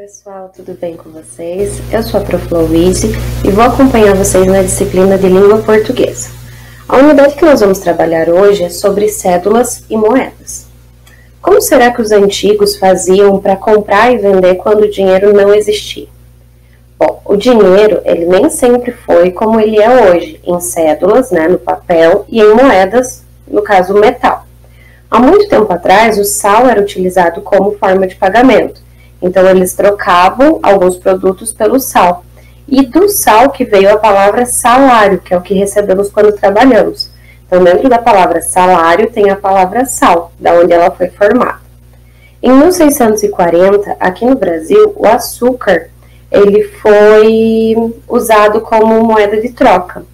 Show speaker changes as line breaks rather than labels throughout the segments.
Pessoal, tudo bem com vocês? Eu sou a Prof. Louise e vou acompanhar vocês na disciplina de língua portuguesa. A unidade que nós vamos trabalhar hoje é sobre cédulas e moedas. Como será que os antigos faziam para comprar e vender quando o dinheiro não existia? Bom, o dinheiro ele nem sempre foi como ele é hoje, em cédulas, no papel, e em moedas, no caso metal. Há muito tempo atrás, o sal era utilizado como forma de pagamento. Então, eles trocavam alguns produtos pelo sal. E do sal que veio a palavra salário, que é o que recebemos quando trabalhamos. Então, dentro da palavra salário, tem a palavra sal, da onde ela foi formada. Em 1640, aqui no Brasil, o açúcar ele foi usado como moeda de troca.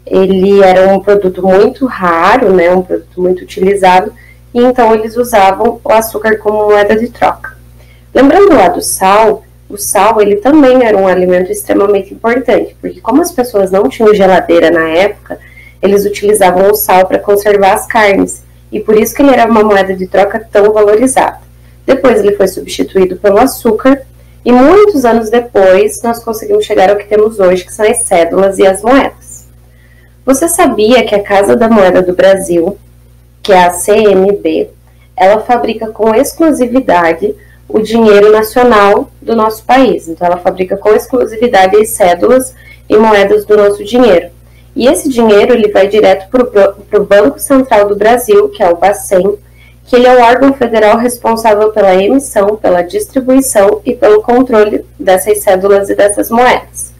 Ele era um produto muito raro, um produto muito utilizado, e então eles usavam o açúcar como moeda de troca. Lembrando lá do sal, o sal ele também era um alimento extremamente importante, porque como as pessoas não tinham geladeira na época, eles utilizavam o sal para conservar as carnes, e por isso que ele era uma moeda de troca tão valorizada. Depois ele foi substituído pelo açúcar, e muitos anos depois nós conseguimos chegar ao que temos hoje, que são as cédulas e as moedas. Você sabia que a Casa da Moeda do Brasil, que é a CMB, ela fabrica com exclusividade o dinheiro nacional do nosso país. Então, ela fabrica com exclusividade as cédulas e moedas do nosso dinheiro. E esse dinheiro ele vai direto para o Banco Central do Brasil, que é o Bacen, que ele é o órgão federal responsável pela emissão, pela distribuição e pelo controle dessas cédulas e dessas moedas.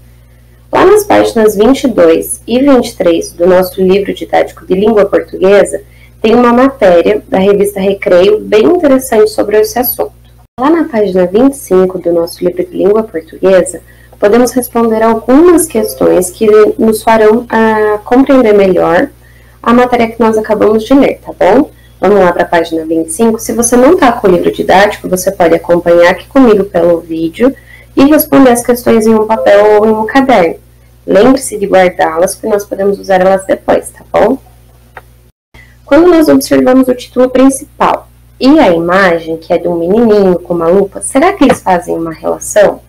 Lá nas páginas 22 e 23 do nosso livro didático de língua portuguesa, tem uma matéria da revista Recreio bem interessante sobre esse assunto. Lá na página 25 do nosso livro de língua portuguesa, podemos responder algumas questões que nos farão compreender melhor a matéria que nós acabamos de ler, tá bom? Vamos lá para a página 25. Se você não está com o livro didático, você pode acompanhar aqui comigo pelo vídeo e responder as questões em um papel ou em um caderno. Lembre-se de guardá-las, porque nós podemos usar elas depois, tá bom? Quando nós observamos o título principal e a imagem, que é de um menininho com uma lupa, será que eles fazem uma relação?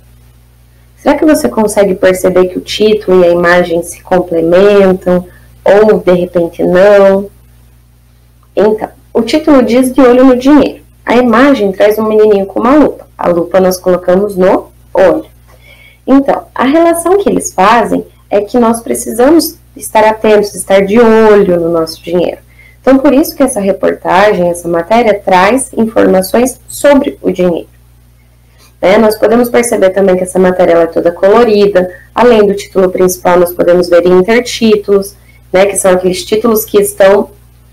Será que você consegue perceber que o título e a imagem se complementam ou, de repente, não? Então, o título diz de olho no dinheiro. A imagem traz um menininho com uma lupa. A lupa nós colocamos no olho. Então, a relação que eles fazem é que nós precisamos estar atentos, estar de olho no nosso dinheiro. Então, por isso que essa reportagem, essa matéria, traz informações sobre o dinheiro. Nós podemos perceber também que essa matéria é toda colorida. Além do título principal, nós podemos ver intertítulos, que são aqueles títulos que estão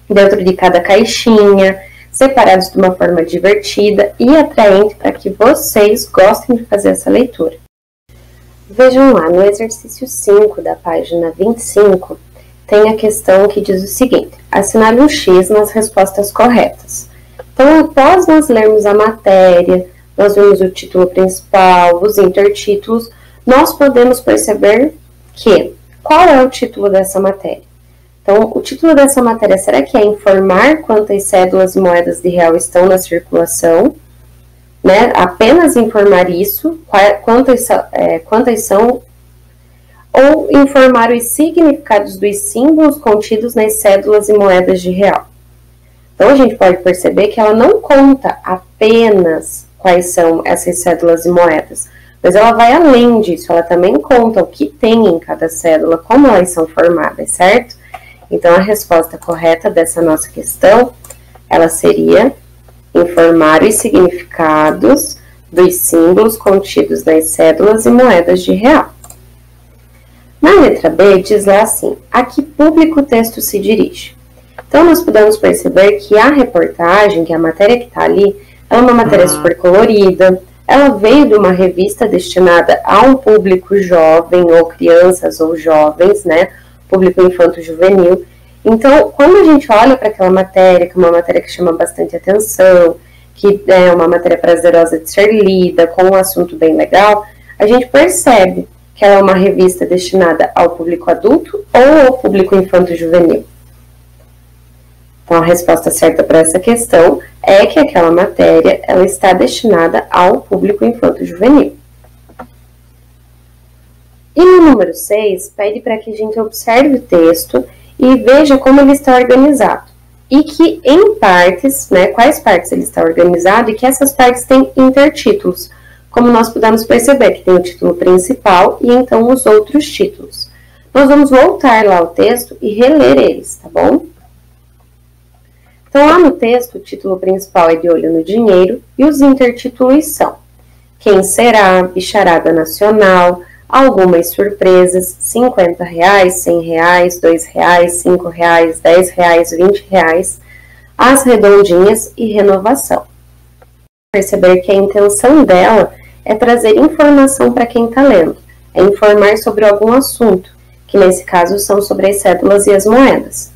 dentro de cada caixinha, separados de uma forma divertida e atraente para que vocês gostem de fazer essa leitura. Vejam lá, no exercício 5 da página 25, tem a questão que diz o seguinte: assinale um X nas respostas corretas. Então, após nós lermos a matéria, nós vemos o título principal, os intertítulos, nós podemos perceber que, qual é o título dessa matéria? Então, o título dessa matéria, será que é informar quantas cédulas e moedas de real estão na circulação? Apenas informar isso, quantas são, ou informar os significados dos símbolos contidos nas cédulas e moedas de real. Então, a gente pode perceber que ela não conta apenas quais são essas cédulas e moedas, mas ela vai além disso, ela também conta o que tem em cada cédula, como elas são formadas, certo? Então, a resposta correta dessa nossa questão, ela seria informar os significados dos símbolos contidos nas cédulas e moedas de real. Na letra B, diz lá assim: a que público o texto se dirige? Então, nós podemos perceber que a reportagem, que é a matéria que está ali, ela é uma matéria super colorida, ela veio de uma revista destinada a um público jovem, ou crianças ou jovens, público infanto-juvenil. Então, quando a gente olha para aquela matéria, que é uma matéria que chama bastante atenção, que é uma matéria prazerosa de ser lida, com um assunto bem legal, a gente percebe que ela é uma revista destinada ao público adulto ou ao público infanto-juvenil. Então, a resposta certa para essa questão é que aquela matéria ela está destinada ao público infanto-juvenil. E no número 6, pede para que a gente observe o texto e veja como ele está organizado. E que em partes, quais partes ele está organizado e que essas partes têm intertítulos, como nós podemos perceber que tem o título principal e então os outros títulos. Nós vamos voltar lá ao texto e reler eles, tá bom? Então, lá no texto, o título principal é De Olho no Dinheiro e os intertítulos são Quem Será, Bicharada Nacional, Algumas Surpresas, R$50, R$100, R$2, R$5, R$10, R$20, As Redondinhas e Renovação. Perceber que a intenção dela é trazer informação para quem está lendo, é informar sobre algum assunto, que nesse caso são sobre as cédulas e as moedas.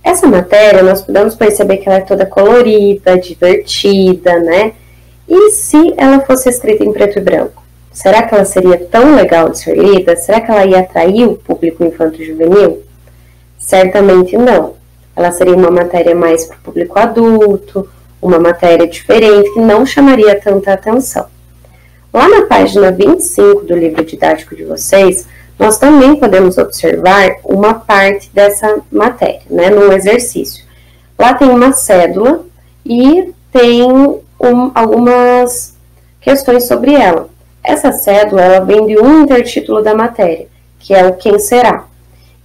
Essa matéria, nós podemos perceber que ela é toda colorida, divertida, E se ela fosse escrita em preto e branco? Será que ela seria tão legal de ser lida? Será que ela ia atrair o público infanto-juvenil? Certamente não. Ela seria uma matéria mais para o público adulto, uma matéria diferente, que não chamaria tanta atenção. Lá na página 25 do livro didático de vocês, nós também podemos observar uma parte dessa matéria, num exercício. Lá tem uma cédula e tem algumas questões sobre ela. Essa cédula ela vem de um intertítulo da matéria, que é o Quem Será.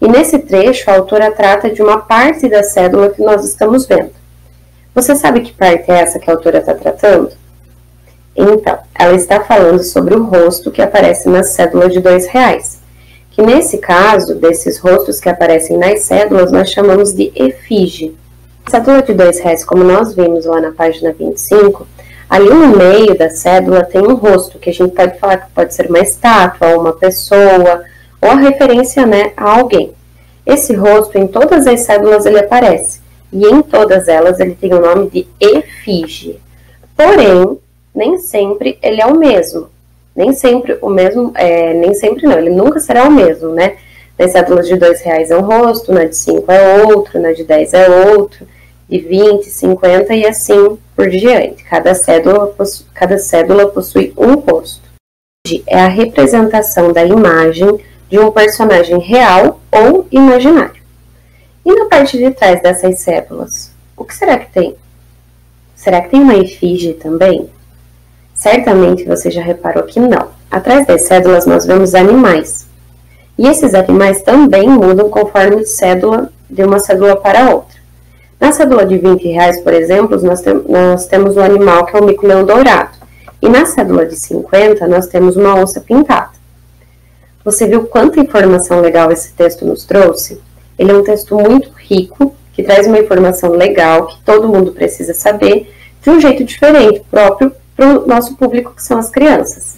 E nesse trecho, a autora trata de uma parte da cédula que nós estamos vendo. Você sabe que parte é essa que a autora está tratando? Então, ela está falando sobre o rosto que aparece na cédula de R$2. Que nesse caso, desses rostos que aparecem nas cédulas, nós chamamos de efígie. A cédula de R$2, como nós vimos lá na página 25, ali no meio da cédula tem um rosto, que a gente pode falar que pode ser uma estátua, uma pessoa, ou a referência a alguém. Esse rosto, em todas as cédulas, ele aparece. E em todas elas, ele tem o nome de efígie. Porém, nem sempre ele é o mesmo. Nem sempre o mesmo, nem sempre não, ele nunca será o mesmo, Nas cédulas de R$2 é um rosto, na de 5 é outro, na de 10 é outro, de 20, 50 e assim por diante. Cada cédula possui um rosto. É a representação da imagem de um personagem real ou imaginário. E na parte de trás dessas cédulas, o que será que tem? Será que tem uma efígie também? Certamente você já reparou que não. Atrás das cédulas nós vemos animais. E esses animais também mudam conforme de uma cédula para outra. Na cédula de R$20, por exemplo, nós temos um animal que é o mico-leão dourado. E na cédula de 50, nós temos uma onça pintada. Você viu quanta informação legal esse texto nos trouxe? Ele é um texto muito rico, que traz uma informação legal, que todo mundo precisa saber, de um jeito diferente, próprio para o nosso público, que são as crianças.